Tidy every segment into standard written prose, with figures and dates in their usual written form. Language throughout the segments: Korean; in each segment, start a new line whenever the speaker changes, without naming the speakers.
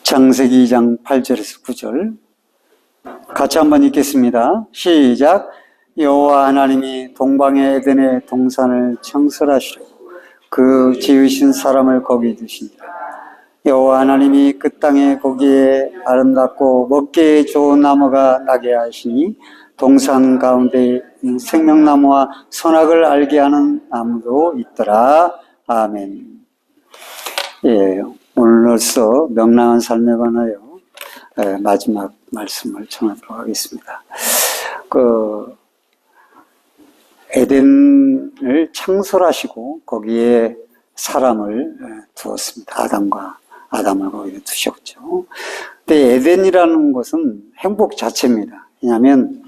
창세기 2장 8절에서 9절 같이 한번 읽겠습니다. 시작. 여호와 하나님이 동방의 에덴의 동산을 창설하시려고 그 지으신 사람을 거기 두시니라. 여호와 하나님이 그 땅에 거기에 아름답고 먹기에 좋은 나무가 나게 하시니 동산 가운데 생명나무와 선악을 알게 하는 나무도 있더라. 아멘. 예, 오늘로써 명랑한 삶에 관하여 마지막 말씀을 전하도록 하겠습니다. 에덴을 창설하시고 거기에 사람을 두었습니다. 아담을 거기에 두셨죠. 근데 에덴이라는 것은 행복 자체입니다. 왜냐하면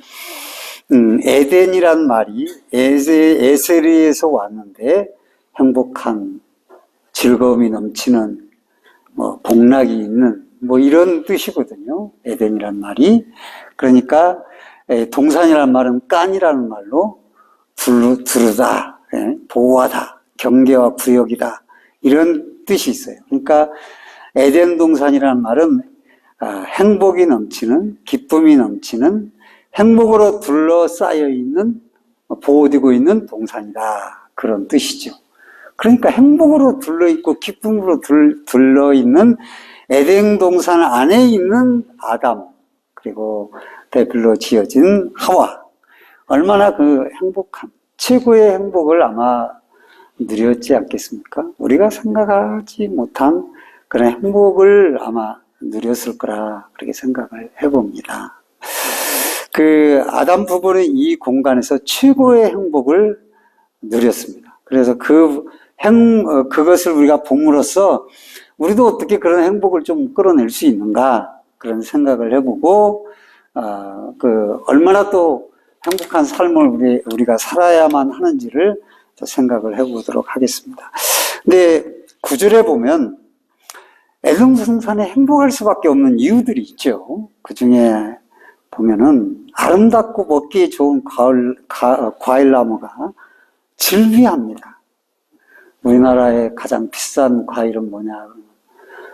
에덴이란 말이 에세리에서 왔는데 행복한, 즐거움이 넘치는, 복락이 있는, 이런 뜻이거든요. 에덴이란 말이. 그러니까 동산이란 말은 깐이라는 말로 두르다, 보호하다, 경계와 구역이다, 이런 뜻이 있어요. 그러니까 에덴 동산이라는 말은 행복이 넘치는, 기쁨이 넘치는, 행복으로 둘러싸여 있는, 보호되고 있는 동산이다, 그런 뜻이죠. 그러니까 행복으로 둘러있고 기쁨으로 둘러있는 에덴 동산 안에 있는 아담, 그리고 데빌로 지어진 하와, 얼마나 그 행복한, 최고의 행복을 아마 누렸지 않겠습니까? 우리가 생각하지 못한 그런 행복을 아마 누렸을 거라 그렇게 생각을 해봅니다. 그 아담 부부는 이 공간에서 최고의 행복을 누렸습니다. 그래서 그것을 우리가 봄으로써 우리도 어떻게 그런 행복을 좀 끌어낼 수 있는가, 그런 생각을 해보고, 얼마나 또 행복한 삶을 우리가 살아야만 하는지를 생각을 해보도록 하겠습니다. 근데 9절에 보면 에덴 동산에 행복할 수밖에 없는 이유들이 있죠. 그 중에 보면은 아름답고 먹기에 좋은 과일나무가 즐비합니다. 우리나라의 가장 비싼 과일은 뭐냐?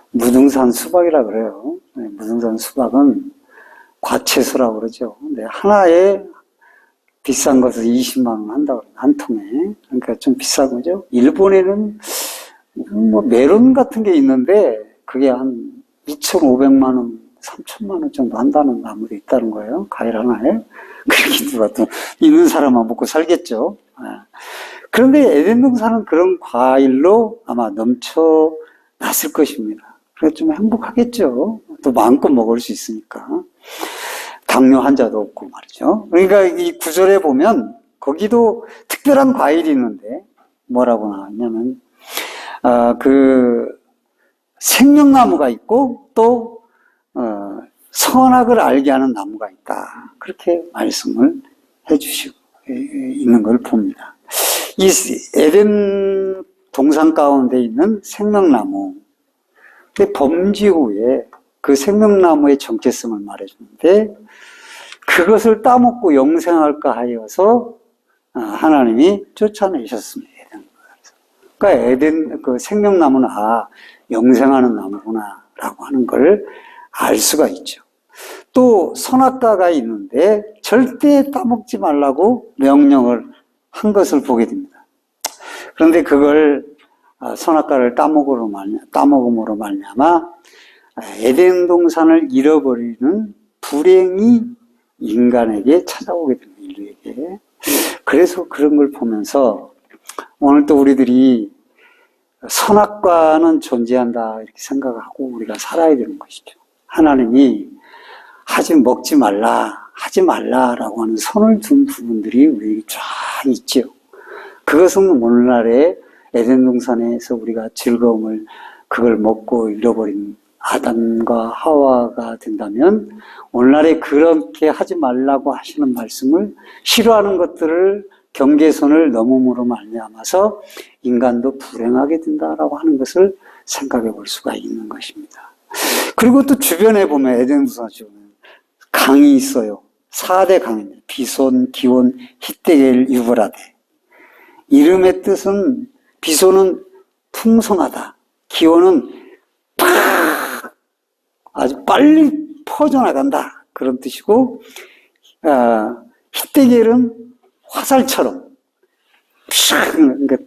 무등산 수박이라 그래요. 무등산 수박은 과채소라고 그러죠. 근데 하나에 비싼 것은 20만 원 한다고 그래요. 한 통에. 그러니까 좀 비싼 거죠. 일본에는 메론 같은 게 있는데 그게 한 2,500만 원, 3,000만 원 정도 한다는 나무도 있다는 거예요. 과일 하나에. 그렇게 누가 또 있는 사람만 먹고 살겠죠. 그런데 에덴 동산은 그런 과일로 아마 넘쳐났을 것입니다. 그래서 좀 행복하겠죠. 또 마음껏 먹을 수 있으니까. 당뇨 환자도 없고 말이죠. 그러니까 이 9절에 보면 거기도 특별한 과일이 있는데 뭐라고 나왔냐면 생명나무가 있고 또 선악을 알게 하는 나무가 있다. 그렇게 말씀을 해주시고 있는 걸 봅니다. 이 에덴 동산 가운데 있는 생명나무, 범죄 후에 그 생명나무의 정체성을 말해주는데 그것을 따먹고 영생할까 하여서 하나님이 쫓아내셨습니다. 그러니까 에덴 그 생명나무는 영생하는 나무구나라고 하는 걸 알 수가 있죠. 또 선악과가 있는데 절대 따먹지 말라고 명령을 한 것을 보게 됩니다. 그런데 그걸 선악과를 따먹음으로 말미암아 에덴 동산을 잃어버리는 불행이 인간에게 찾아오게 됩니다. 인류에게. 그래서 그런 걸 보면서 오늘 또 우리들이 선악과는 존재한다 이렇게 생각하고 우리가 살아야 되는 것이죠. 하나님이 먹지 말라, 하지 말라라고 하는 선을 둔 부분들이 우리에게 쫙 있죠. 그것은 오늘날의 에덴 동산에서 우리가 즐거움을 그걸 먹고 잃어버린 아담과 하와가 된다면 오늘날에 그렇게 하지 말라고 하시는 말씀을 싫어하는 것들을 경계선을 넘음으로 말미암아서 인간도 불행하게 된다라고 하는 것을 생각해 볼 수가 있는 것입니다. 그리고 또 주변에 보면 에덴 동산 주변에 강이 있어요. 4대 강입니다. 비손, 기온, 히데겔, 유브라데. 이름의 뜻은 비손은 풍성하다. 기온은 팍 아주 빨리 퍼져나간다. 그런 뜻이고, 히데겔은 화살처럼 그러니까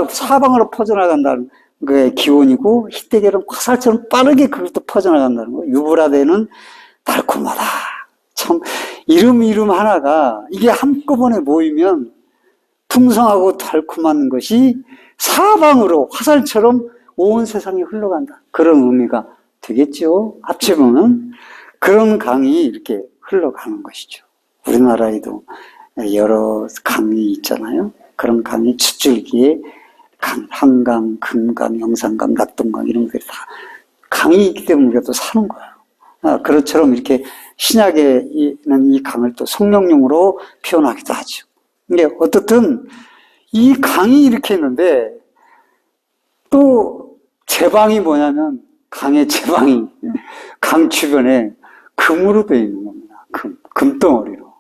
사방으로 퍼져나간다는 게 기원이고, 히데겔은 화살처럼 빠르게 그것도 퍼져나간다는 거. 유브라데는 달콤하다. 참 이름 하나가 이게 한꺼번에 모이면 풍성하고 달콤한 것이 사방으로 화살처럼 온 세상에 흘러간다. 그런 의미가 되겠죠. 합치보면 그런 강이 이렇게 흘러가는 것이죠. 우리나라에도 여러 강이 있잖아요. 그런 강이 숫줄기에 한강, 금강, 영산강, 낙동강 이런 것들이 다 강이 있기 때문에 우리가 또 사는 거예요. 그것처럼 이렇게 신약에는 이 강을 또 성령용으로 표현하기도 하죠. 근데 어떻든 이 강이 이렇게 있는데 또 제방이 뭐냐면 강의 제방이 강 주변에 금으로 되어 있는 겁니다. 금덩어리로.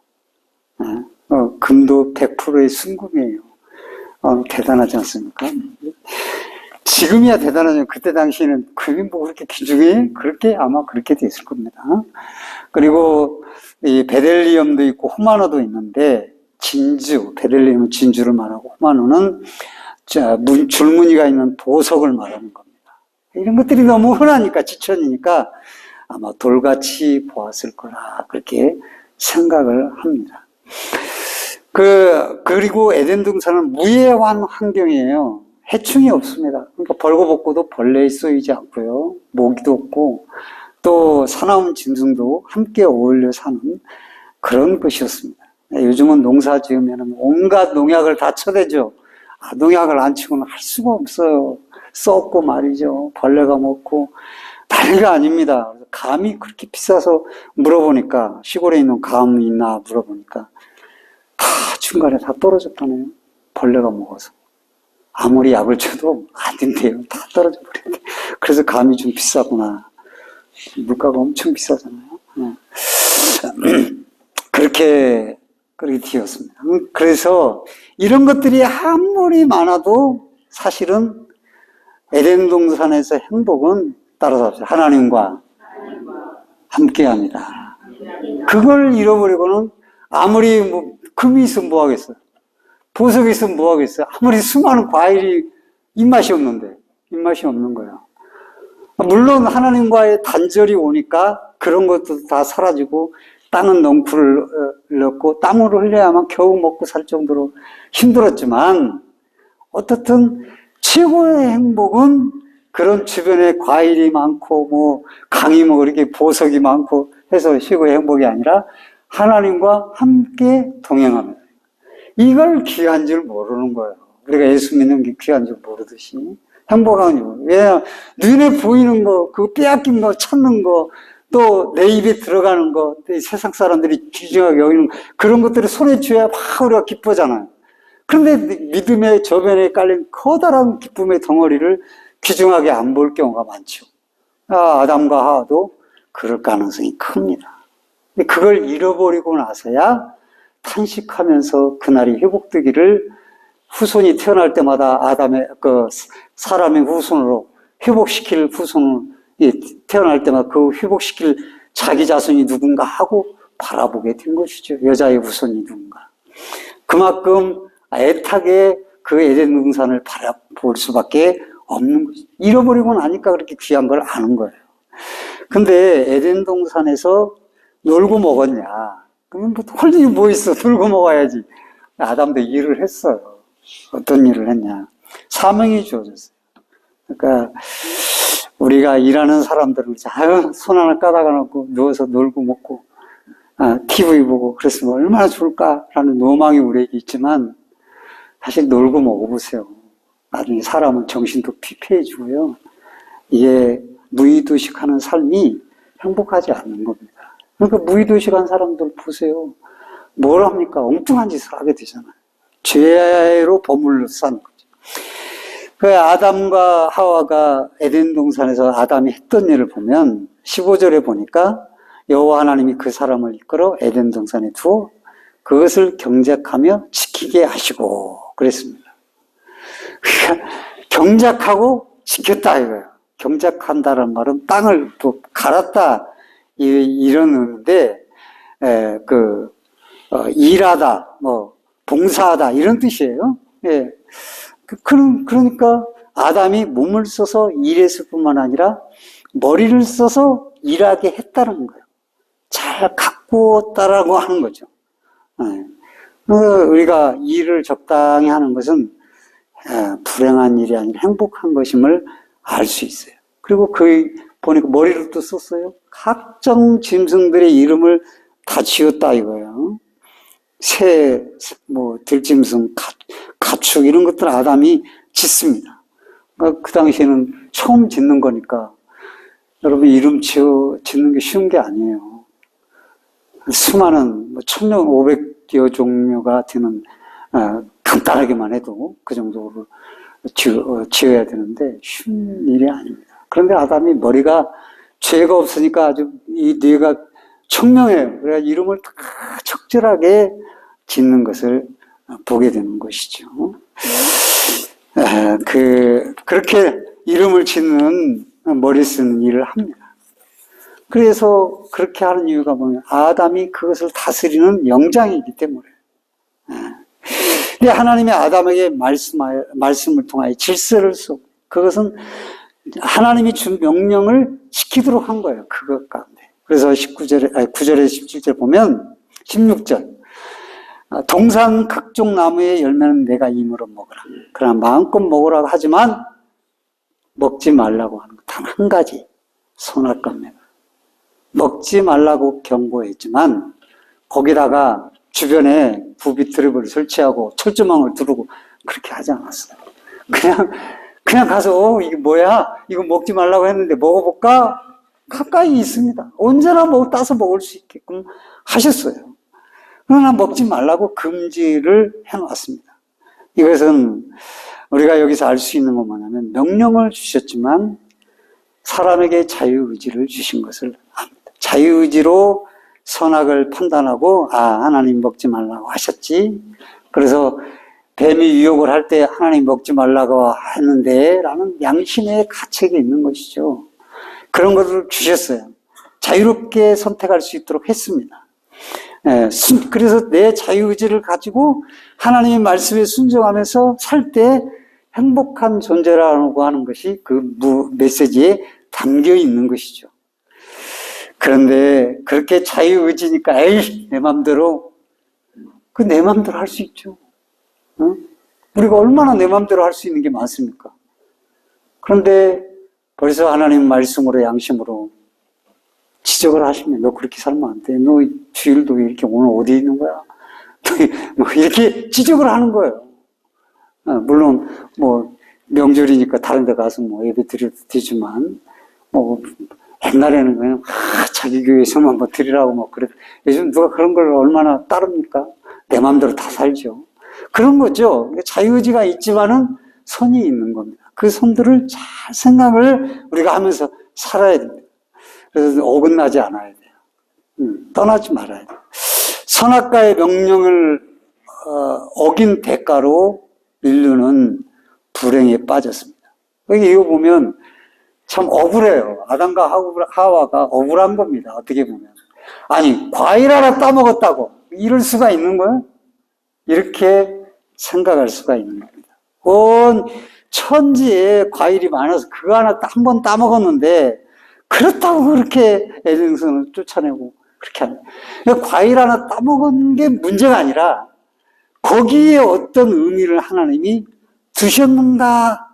금도 100%의 순금이에요. 대단하지 않습니까? 지금이야 대단하죠. 그때 당시에는 금이 뭐 그렇게 귀중해? 그렇게 아마 그렇게 돼 있을 겁니다. 그리고 이 베델리엄도 있고 호마노도 있는데 진주, 베델리엄은 진주를 말하고 호마노는 줄무늬가 있는 보석을 말하는 겁니다. 이런 것들이 너무 흔하니까 지천이니까 아마 돌같이 보았을 거라 그렇게 생각을 합니다. 그리고 에덴 동산은 무해한 환경이에요. 해충이 없습니다. 그러니까 벌거벗고도 벌레에 쏘이지 않고요. 모기도 없고 또 사나운 짐승도 함께 어울려 사는 그런 것이었습니다. 요즘은 농사 지으면 온갖 농약을 다 쳐대죠. 농약을 안 치고는 할 수가 없어요. 썩고 말이죠. 벌레가 먹고 난리가 아닙니다. 감이 그렇게 비싸서 물어보니까 시골에 있는 감이 있나 물어보니까 다 중간에 다 떨어졌다네요. 벌레가 먹어서. 아무리 약을 쳐도 안 된대요. 다 떨어져 버린대. 그래서 감이 좀 비싸구나. 물가가 엄청 비싸잖아요. 그렇게 되었습니다. 그래서 이런 것들이 아무리 많아도 사실은 에덴 동산에서 행복은 따라서 합시다. 하나님과 함께 합니다. 그걸 잃어버리고는 아무리 뭐 금이 있으면 뭐 하겠어요? 보석이 있으면 뭐 하겠어요? 아무리 수많은 과일이 입맛이 없는 거예요. 물론 하나님과의 단절이 오니까 그런 것도 다 사라지고 땅은 넝쿨을 넣고 땀으로 흘려야만 겨우 먹고 살 정도로 힘들었지만 어떻든 최고의 행복은 그런 주변에 과일이 많고 뭐 강이 뭐 이렇게 보석이 많고 해서 최고의 행복이 아니라 하나님과 함께 동행합니다. 이걸 귀한 줄 모르는 거예요. 우리가 예수 믿는 게 귀한 줄 모르듯이 행복한 줄. 왜냐 눈에 보이는 거, 그 빼앗긴 거 찾는 거, 또 내 입에 들어가는 거, 세상 사람들이 귀중하게 여기는 그런 것들을 손에 쥐어야 막 우리가 기뻐잖아요. 그런데 믿음의 저변에 깔린 커다란 기쁨의 덩어리를 귀중하게 안 볼 경우가 많죠. 아담과 하와도 그럴 가능성이 큽니다. 그걸 잃어버리고 나서야 탄식하면서 그날이 회복되기를 후손이 태어날 때마다 사람의 후손으로 회복시킬 후손을 태어날 때마다 그 회복시킬 자기 자손이 누군가 하고 바라보게 된 것이죠. 여자의 후손이 누군가. 그만큼 애타게 그 에덴 동산을 바라볼 수밖에 없는 거죠. 잃어버리고 나니까 그렇게 귀한 걸 아는 거예요. 근데 에덴 동산에서 놀고 먹었냐? 그러면 홀리 뭐 있어? 놀고 먹어야지. 아담도 일을 했어요. 어떤 일을 했냐? 사명이 주어졌어요. 그러니까 우리가 일하는 사람들은 손 하나 까다가 놓고 누워서 놀고 먹고 TV 보고 그랬으면 얼마나 좋을까라는 로망이 우리에게 있지만 사실 놀고 먹어보세요. 나중에 사람은 정신도 피폐해지고요. 이게 무의도식하는 삶이 행복하지 않는 겁니다. 그러니까 무의도식한 사람들 보세요. 뭘 합니까? 엉뚱한 짓을 하게 되잖아요. 죄로 버물러 사는 거죠. 그 아담과 하와가 에덴 동산에서 아담이 했던 일을 보면 15절에 보니까 여호와 하나님이 그 사람을 이끌어 에덴 동산에 두어 그것을 경작하며 지키게 하시고 그랬습니다. 경작하고 지켰다 이거예요. 경작한다는 말은 땅을 또 갈았다 이런 의미인데 일하다 뭐 봉사하다 이런 뜻이에요. 예. 그러니까 아담이 몸을 써서 일했을 뿐만 아니라 머리를 써서 일하게 했다는 거예요. 잘 가꾸었다라고 하는 거죠. 예. 우리가 일을 적당히 하는 것은 불행한 일이 아니라 행복한 것임을 알 수 있어요. 그리고 보니까 머리를 또 썼어요. 각종 짐승들의 이름을 다 지었다 이거예요. 새, 들짐승, 가축 이런 것들 아담이 짓습니다. 그 당시에는 처음 짓는 거니까 여러분 이름 짓는 게 쉬운 게 아니에요. 수많은 1500여 종류가 되는 간단하게만 해도 그 정도로 지어야 되는데 쉬운 일이 아닙니다. 그런데 아담이 머리가 죄가 없으니까 아주 이 뇌가 청명해요. 그래서 이름을 다 적절하게 짓는 것을 보게 되는 것이죠. 그렇게 이름을 짓는 머리 쓰는 일을 합니다. 그래서 그렇게 하는 이유가 뭐냐면 아담이 그것을 다스리는 영장이기 때문에. 근데 하나님이 아담에게 말씀을 통하여 질서를 쏘고 그것은 하나님이 준 명령을 지키도록 한 거예요. 그것 가운데. 그래서 9절에 17절 보면 16절 동산 각종 나무의 열매는 내가 임으로 먹으라. 그러나 마음껏 먹으라고 하지만 먹지 말라고 하는 것 단 한 가지 선악과입니다. 먹지 말라고 경고했지만 거기다가 주변에 부비트랩을 설치하고 철조망을 두르고 그렇게 하지 않았어요. 그냥 가서 이게 뭐야? 이거 먹지 말라고 했는데 먹어볼까? 가까이 있습니다. 언제나 따서 먹을 수 있게끔 하셨어요. 그러나 먹지 말라고 금지를 해놨습니다. 이것은 우리가 여기서 알 수 있는 건 뭐냐면 명령을 주셨지만 사람에게 자유의지를 주신 것을 압니다. 자유의지로 선악을 판단하고 하나님 먹지 말라고 하셨지. 그래서 뱀이 유혹을 할 때 하나님 먹지 말라고 했는데 라는 양심의 가책이 있는 것이죠. 그런 것을 주셨어요. 자유롭게 선택할 수 있도록 했습니다. 그래서 내 자유의지를 가지고 하나님의 말씀에 순종하면서 살 때 행복한 존재라고 하는 것이 그 메시지에 담겨 있는 것이죠. 그런데 그렇게 자유의지니까 내 맘대로 내 맘대로 할 수 있죠. 우리가 얼마나 내 맘대로 할 수 있는 게 많습니까? 그런데 벌써 하나님 말씀으로 양심으로 지적을 하시면 너 그렇게 살면 안 돼. 너 주일도 이렇게 오늘 어디 있는 거야? 이렇게 지적을 하는 거예요. 물론 명절이니까 다른 데 가서 예배 드려도 되지만 옛날에는 그냥 자기 교회에서만 드리라고 그래. 요즘 누가 그런 걸 얼마나 따릅니까? 내 마음대로 다 살죠. 그런 거죠. 자유의지가 있지만은 선이 있는 겁니다. 그 선들을 잘 생각을 우리가 하면서 살아야 됩니다. 그래서 어긋나지 않아야 돼요. 떠나지 말아야 돼요. 선악과의 명령을 어긴 대가로 인류는 불행에 빠졌습니다. 이거 보면 참 억울해요. 아담과 하와가 억울한 겁니다. 어떻게 보면. 아니, 과일 하나 따먹었다고 이럴 수가 있는 거예요? 이렇게 생각할 수가 있는 겁니다. 온 천지에 과일이 많아서 그거 하나 한 번 따먹었는데 그렇다고 그렇게 에덴성을 쫓아내고 그렇게 하는 거예요. 과일 하나 따먹은 게 문제가 아니라 거기에 어떤 의미를 하나님이 두셨는가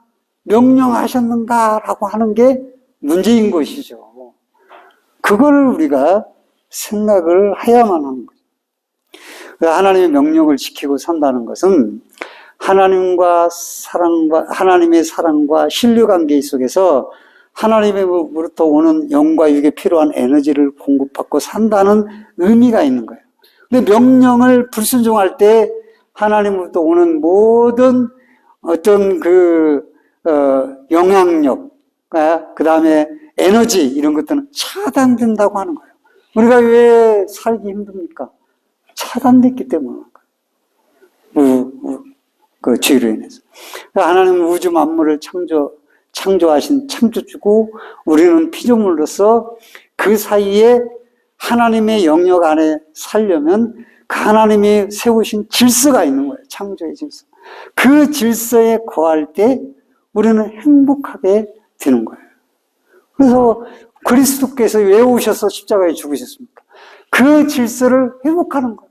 명령하셨는가라고 하는 게 문제인 것이죠. 그걸 우리가 생각을 해야만 하는 거죠. 하나님의 명령을 지키고 산다는 것은 하나님의 사랑과 신뢰 관계 속에서 하나님으로부터 오는 영과 육에 필요한 에너지를 공급받고 산다는 의미가 있는 거예요. 근데 명령을 불순종할 때 하나님으로부터 오는 모든 어떤 영향력, 그 다음에 에너지 이런 것들은 차단된다고 하는 거예요. 우리가 왜 살기 힘듭니까? 차단됐기 때문에 그 죄로 인해서. 하나님은 우주 만물을 창조하신 창조주고 우리는 피조물로서 그 사이에 하나님의 영역 안에 살려면 그 하나님이 세우신 질서가 있는 거예요. 창조의 질서. 그 질서에 거할 때 우리는 행복하게 되는 거예요. 그래서 그리스도께서 왜 오셔서 십자가에 죽으셨습니까? 그 질서를 회복하는 거예요.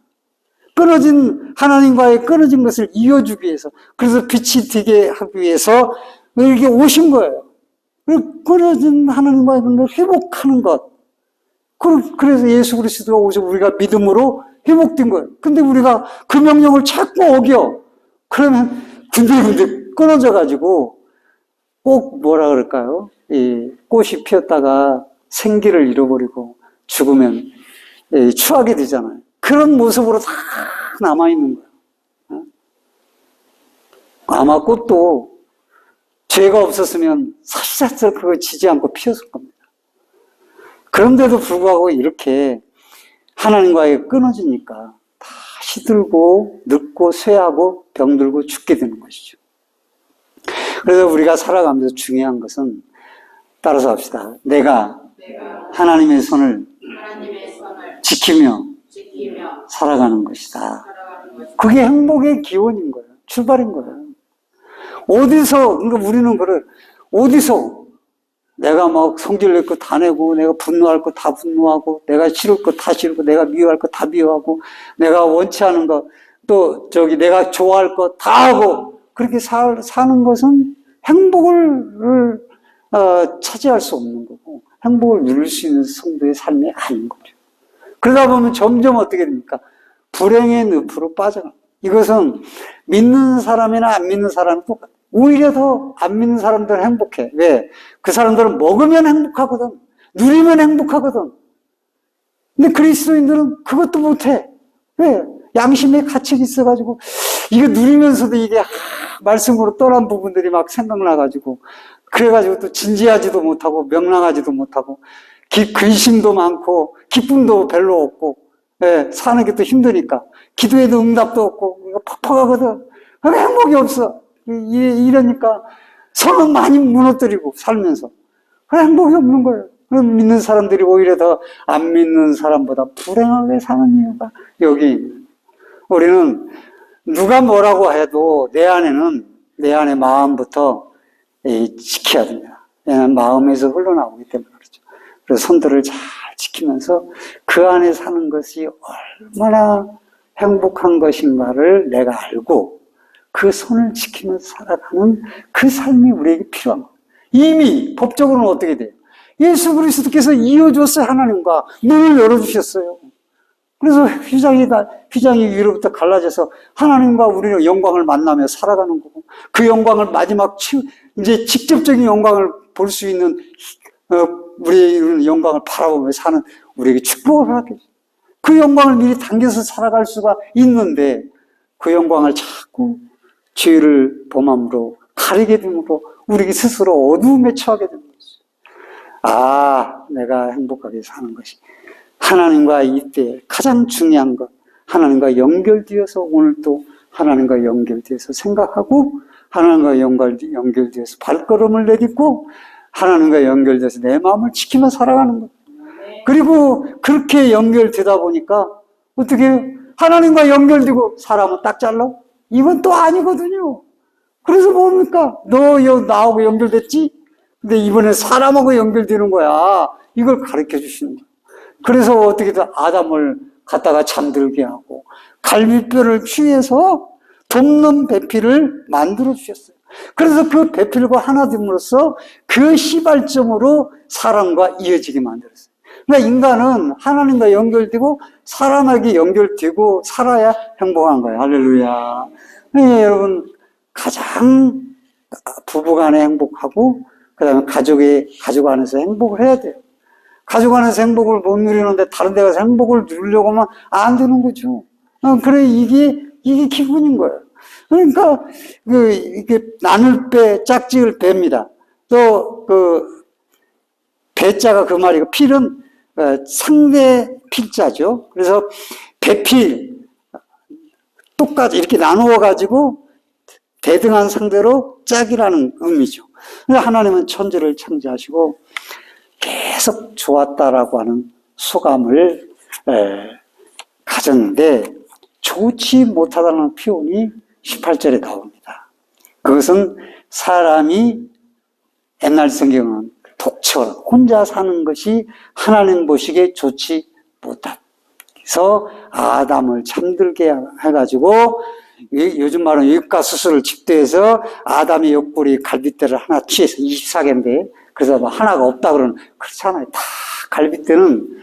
하나님과의 끊어진 것을 이어주기 위해서, 그래서 빛이 되게 하기 위해서 이렇게 오신 거예요. 끊어진 하나님과의 걸 회복하는 것. 그래서 예수 그리스도가 오셔서 우리가 믿음으로 회복된 거예요. 근데 우리가 그 명령을 자꾸 어겨. 그러면 군데군데 끊어져가지고 꼭 뭐라 그럴까요? 이 꽃이 피었다가 생기를 잃어버리고 죽으면 추하게 되잖아요. 그런 모습으로 다 남아있는 거예요. 아마 꽃도 죄가 없었으면 사실상 그거 지지 않고 피었을 겁니다. 그런데도 불구하고 이렇게 하나님과의 끊어지니까 다 시들고 늙고 쇠하고 병들고 죽게 되는 것이죠. 그래서 우리가 살아가면서 중요한 것은 따라서 합시다. 내가 하나님의 손을 지키며 살아가는 것이다. 그게 행복의 기원인 거예요. 출발인 거예요. 그러니까 우리는 어디서 내가 막 성질 낼 거 다 내고, 내가 분노할 거 다 분노하고, 내가 싫을 거 다 싫고, 내가 미워할 거 다 미워하고, 내가 원치 않은 거, 내가 좋아할 거 다 하고, 그렇게 사는 것은 행복을 차지할 수 없는 거고, 행복을 누릴 수 있는 성도의 삶이 아닌 거죠. 그러다 보면 점점 어떻게 됩니까? 불행의 늪으로 빠져갑니다. 이것은 믿는 사람이나 안 믿는 사람은 똑같아요. 오히려 더 안 믿는 사람들은 행복해. 왜? 그 사람들은 먹으면 행복하거든. 누리면 행복하거든. 근데 그리스도인들은 그것도 못해. 왜? 양심의 가책이 있어가지고, 이거 누리면서도 이게 말씀으로 떠난 부분들이 막 생각나가지고, 그래가지고 또 진지하지도 못하고, 명랑하지도 못하고, 근심도 많고, 기쁨도 별로 없고, 예, 사는 게 또 힘드니까, 기도에도 응답도 없고, 이거 팍팍하거든. 행복이 없어. 이러니까 서로 많이 무너뜨리고 살면서 행복이 없는 거예요. 그럼 믿는 사람들이 오히려 더 안 믿는 사람보다 불행하게 사는 이유가 여기 있는 거예요. 우리는 누가 뭐라고 해도 내 안의 마음부터 지켜야 됩니다. 왜냐하면 마음에서 흘러나오기 때문에 그렇죠. 그래서 손들을 잘 지키면서 그 안에 사는 것이 얼마나 행복한 것인가를 내가 알고 그 손을 지키면서 살아가는 그 삶이 우리에게 필요한 거예요. 이미 법적으로는 어떻게 돼요? 예수 그리스도께서 이어줬어요. 하나님과 문을 열어주셨어요. 그래서 휘장이 위로부터 갈라져서 하나님과 우리는 영광을 만나며 살아가는 거고, 그 영광을 이제 직접적인 영광을 볼 수 있는 우리의 영광을 바라보며 사는 우리에게 축복을 하겠죠. 그 영광을 미리 당겨서 살아갈 수가 있는데 그 영광을 자꾸 죄를 범함으로 가리게 됨으로 우리 스스로 어두움에 처하게 되는 거죠. 내가 행복하게 사는 것이 하나님과 이때 가장 중요한 것, 하나님과 연결되어서 오늘 또 하나님과 연결되어서 생각하고 하나님과 연결되어서 발걸음을 내딛고 하나님과 연결돼서 내 마음을 지키며 살아가는 것. 그리고 그렇게 연결되다 보니까 어떻게 하나님과 연결되고 사람은 딱 잘라? 이건 또 아니거든요. 그래서 뭡니까? 너 나하고 연결됐지? 근데 이번에 사람하고 연결되는 거야. 이걸 가르쳐 주시는 거야. 그래서 어떻게든 아담을 갖다가 잠들게 하고 갈비뼈를 취해서 돕는 배필을 만들어 주셨어요. 그래서 그 배필과 하나 됨으로써 그 시발점으로 사람과 이어지게 만들었어요. 그러니까 인간은 하나님과 연결되고 사람에게 연결되고 살아야 행복한 거예요. 할렐루야. 네, 여러분 가장 부부간에 행복하고 그다음에 가족 안에서 행복을 해야 돼요. 가족 안에서 행복을 못 누리는데 다른 데 가서 행복을 누리려고 하면 안 되는 거죠. 그래 이게 기분인 거예요. 그러니까 이게 나눌 배, 짝지을 배입니다. 또 배자가 그 말이고 필은 상대 필자죠. 그래서 배필 똑같이 이렇게 나누어 가지고 대등한 상대로 짝이라는 의미죠. 근데 하나님은 천지를 창조하시고 계속 좋았다라고 하는 소감을 가졌는데 좋지 못하다는 표현이 18절에 나옵니다. 그것은 사람이 옛날 성경은 독처럼 혼자 사는 것이 하나님 보시기에 좋지 못하다. 그래서 아담을 잠들게 해가지고 요즘 말은 육가수술을 집도해서 아담의 옆구리 갈빗대를 하나 취해서 24개인데 그래서 뭐 하나가 없다 그러는 그렇잖아요. 다 갈빗대는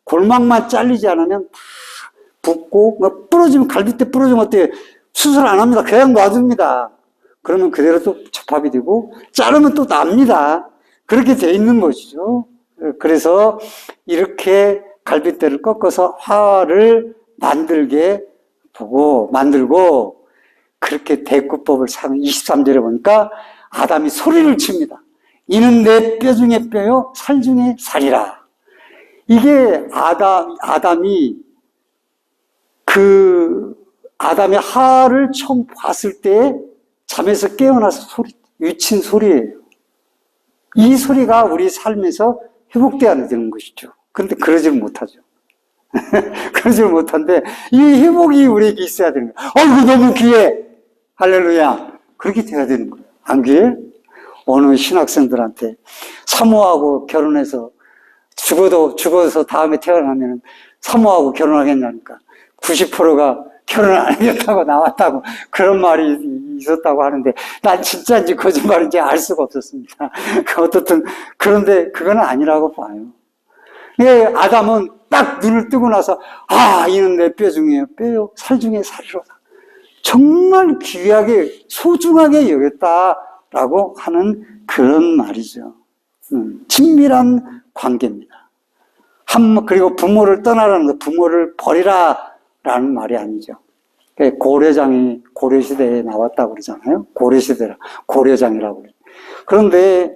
골막만 잘리지 않으면 다 붓고 뭐 부러지면 갈빗대 부러지면 어때요? 수술 안 합니다. 그냥 놔둡니다. 그러면 그대로 또 접합이 되고 자르면 또 납니다. 그렇게 돼 있는 것이죠. 그래서 이렇게 갈빗대를 꺾어서 화를 만들고 그렇게 대구법을 23절에 보니까 아담이 소리를 칩니다. 이는 내 뼈 중에 뼈요 살 중에 살이라. 이게 아담이 아담의 하를 처음 봤을 때 잠에서 깨어나서 외친 소리예요. 이 소리가 우리 삶에서 회복되어야 되는 것이죠. 그런데 그러질 못하죠. 그러질 못한데 이 회복이 우리에게 있어야 되는 거예요. 어이구 너무 귀해. 할렐루야. 그렇게 돼야 되는 거예요. 안 귀해? 어느 신학생들한테 사모하고 결혼해서 죽어서 다음에 태어나면 사모하고 결혼하겠냐니까 90%가 결혼 안 하겠다고 나왔다고 그런 말이 있었다고 하는데 난 진짜인지 거짓말인지 알 수가 없었습니다. 어떻든 그런데 그건 아니라고 봐요. 아담은 딱 눈을 뜨고 나서 이는 내 뼈 중에 뼈요 살 중에 살이로다. 정말 귀하게 소중하게 여겼다라고 하는 그런 말이죠. 친밀한 관계입니다. 그리고 부모를 떠나라는 거, 부모를 버리라라는 말이 아니죠. 고려장이 고려시대에 나왔다고 그러잖아요. 고려장이라고 그래요. 그런데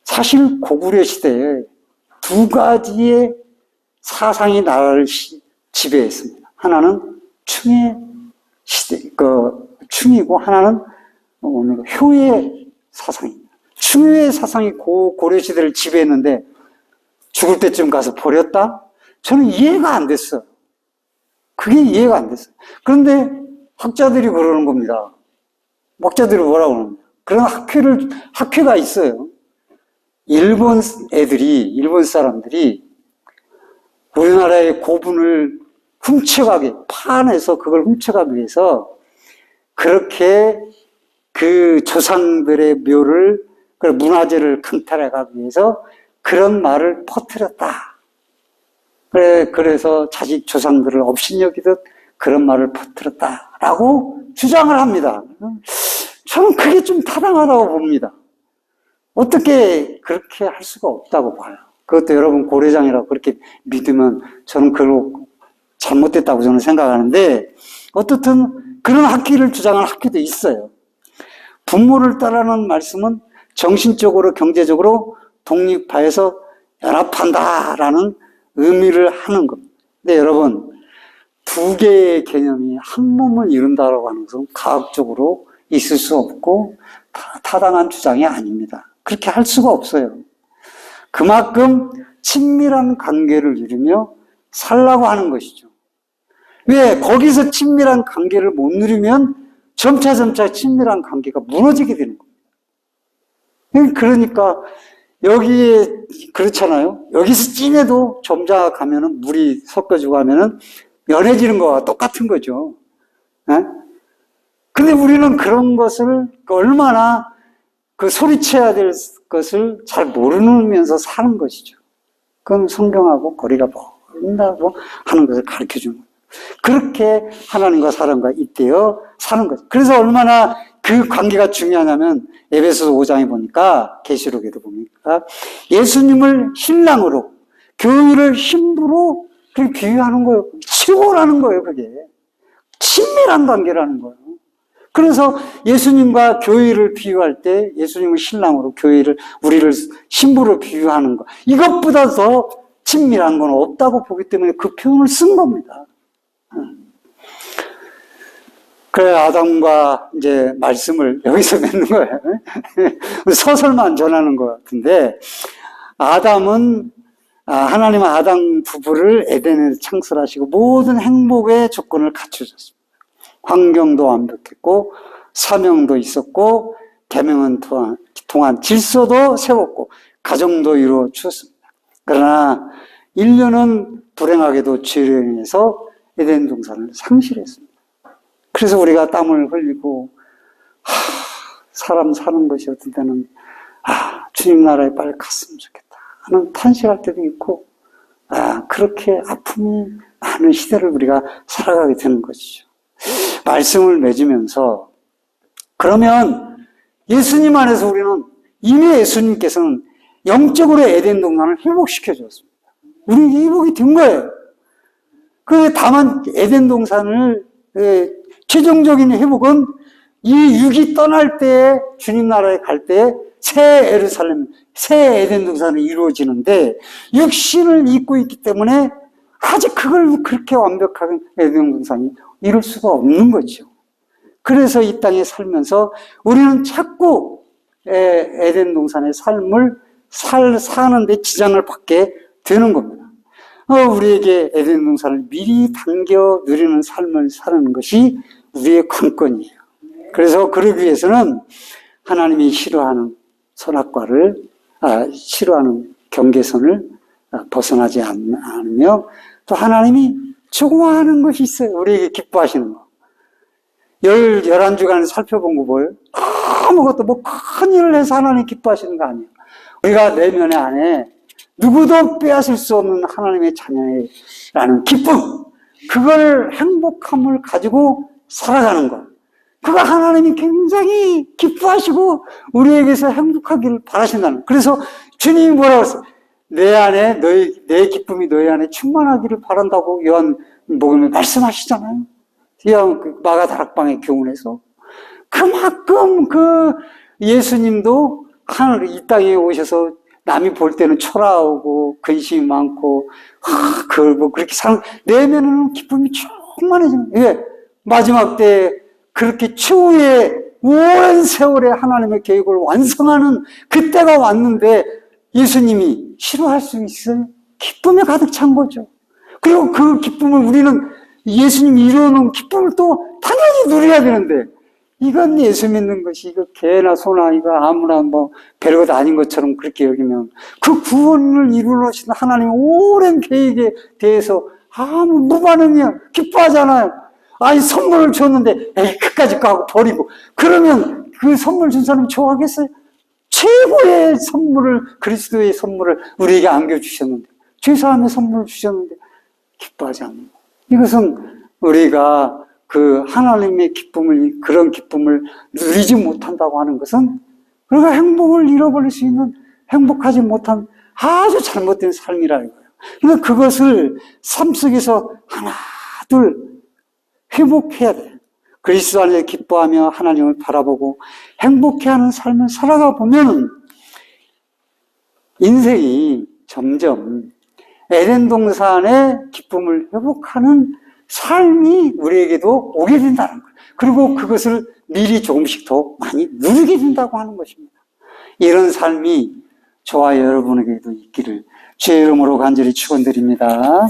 사실 고구려 시대에 두 가지의 사상이 나라를 지배했습니다. 하나는 충의 시대, 충이고 하나는 효의 사상입니다. 충의 사상이 고려 시대를 지배했는데 죽을 때쯤 가서 버렸다? 저는 이해가 안 됐어요. 그게 이해가 안 됐어요. 그런데 학자들이 그러는 겁니다. 학자들이 뭐라고 그러는가? 그런 학회가 있어요. 일본 사람들이 우리나라의 고분을 파내서 그걸 훔쳐가기 위해서 그렇게 그 조상들의 묘를, 문화재를 강탈해가기 위해서 그런 말을 퍼뜨렸다. 그래서 자식 조상들을 업신여기듯 그런 말을 퍼뜨렸다라고 주장을 합니다. 저는 그게 좀 타당하다고 봅니다. 어떻게 그렇게 할 수가 없다고 봐요. 그것도 여러분 고려장이라고 그렇게 믿으면 저는 그거 잘못됐다고 저는 생각하는데 어떻든 그런 학기를 주장하는 학교도 있어요. 부모를 따르는 말씀은 정신적으로 경제적으로 독립하여서 연합한다라는 의미를 하는 겁니다. 근데 여러분 두 개의 개념이 한 몸을 이룬다라고 하는 것은 과학적으로 있을 수 없고 타당한 주장이 아닙니다. 그렇게 할 수가 없어요. 그만큼 친밀한 관계를 이루며 살라고 하는 것이죠. 왜? 거기서 친밀한 관계를 못 누리면 점차 친밀한 관계가 무너지게 되는 겁니다. 그러니까 여기에 그렇잖아요. 여기서 찐해도 점자 가면은 물이 섞어지고 하면은 연해지는 거와 똑같은 거죠. 근데 우리는 그런 것을 얼마나 소리쳐야 될 것을 잘 모르면서 사는 것이죠. 그건 성경하고 거리가 멀다고 하는 것을 가르쳐 주는 거예요. 그렇게 하나님과 사람과 잇대어 사는 거죠. 그래서 얼마나 그 관계가 중요하냐면 에베소서 5장에 보니까 계시록에도 보니까 예수님을 신랑으로 교회를 신부로 그렇게 비유하는 거예요. 치고라는 거예요. 그게 친밀한 관계라는 거예요. 그래서 예수님과 교회를 비유할 때 예수님을 신랑으로 우리를 신부로 비유하는 거 이것보다 더 친밀한 건 없다고 보기 때문에 그 표현을 쓴 겁니다. 그래, 아담과 이제 말씀을 여기서 맺는 거예요. 서설만 전하는 것 같은데, 아담은, 하나님은 아담 부부를 에덴에서 창설하시고 모든 행복의 조건을 갖춰줬습니다. 환경도 완벽했고, 사명도 있었고, 계명은 통한 질서도 세웠고, 가정도 이루어 주었습니다. 그러나, 인류는 불행하게도 죄로 인해서 에덴 동산을 상실했습니다. 그래서 우리가 땀을 흘리고, 사람 사는 것이 어떤 때는, 주님 나라에 빨리 갔으면 좋겠다 하는 탄식할 때도 있고, 그렇게 아픔이 많은 시대를 우리가 살아가게 되는 것이죠. 말씀을 맺으면서, 그러면 예수님 안에서 우리는 이미 예수님께서는 영적으로 에덴 동산을 회복시켜 주었습니다. 우리 회복이 된 거예요. 다만 에덴 동산을 최종적인 회복은 이 육이 떠날 때에 주님 나라에 갈 때에 새 예루살렘, 새 에덴 동산이 이루어지는데 육신을 입고 있기 때문에 아직 그걸 그렇게 완벽하게 에덴 동산이 이룰 수가 없는 거죠. 그래서 이 땅에 살면서 우리는 자꾸 에덴 동산의 삶을 사는데 지장을 받게 되는 겁니다. 우리에게 에덴 동산을 미리 당겨 누리는 삶을 사는 것이 우리의 관건이에요. 그래서 그러기 위해서는 하나님이 싫어하는 선악과를, 싫어하는 경계선을 벗어나지 않으며 또 하나님이 좋아하는 것이 있어요. 우리에게 기뻐하시는 거. 11주간 살펴본 거 뭐예요? 아무것도 큰 일을 해서 하나님 기뻐하시는 거 아니에요. 우리가 내면의 안에 누구도 빼앗을 수 없는 하나님의 자녀라는 기쁨, 그걸 행복함을 가지고 살아가는 것. 그거 하나님이 굉장히 기뻐하시고 우리에게서 행복하기를 바라신다는. 그래서 주님이 뭐라고 했어요? 내 안에 내 기쁨이 너희 안에 충만하기를 바란다고 요한복음에 말씀하시잖아요. 마가다락방의 교훈에서. 그만큼 예수님도 이 땅에 오셔서 남이 볼 때는 초라하고 근심이 많고 그걸 그렇게 내면에는 기쁨이 충만해지는. 예, 마지막 때 그렇게 추후에 오랜 세월에 하나님의 계획을 완성하는 그때가 왔는데 예수님이 싫어할 수 있어요? 기쁨에 가득 찬 거죠. 그리고 그 기쁨을 우리는 예수님이 이루어놓은 기쁨을 또 당연히 누려야 되는데, 이건 예수 믿는 것이 이거 개나 소나 이거 아무나 별것 아닌 것처럼 그렇게 여기면 그 구원을 이루어놓으신 하나님의 오랜 계획에 대해서 아무 무반응이야. 기뻐하잖아요. 선물을 줬는데 끝까지 가고 버리고 그러면 그 선물 준 사람이 좋아하겠어요? 최고의 선물을, 그리스도의 선물을 우리에게 안겨주셨는데, 죄사함의 선물을 주셨는데 기뻐하지 않는 거. 이것은 우리가 그 하나님의 기쁨을, 그런 기쁨을 누리지 못한다고 하는 것은 우리가 행복을 잃어버릴 수 있는, 행복하지 못한 아주 잘못된 삶이라는 거예요. 그러니까 그것을 삶 속에서 하나 둘 회복해야 돼요. 그리스도 안에서 기뻐하며 하나님을 바라보고 행복해하는 삶을 살아가 보면 인생이 점점 에덴 동산의 기쁨을 회복하는 삶이 우리에게도 오게 된다는 거예요. 그리고 그것을 미리 조금씩 더 많이 누리게 된다고 하는 것입니다. 이런 삶이 저와 여러분에게도 있기를 주의 이름으로 간절히 축원드립니다.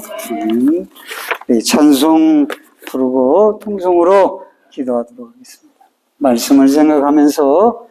찬송 부르고 통성으로 기도하도록 하겠습니다. 말씀을 생각하면서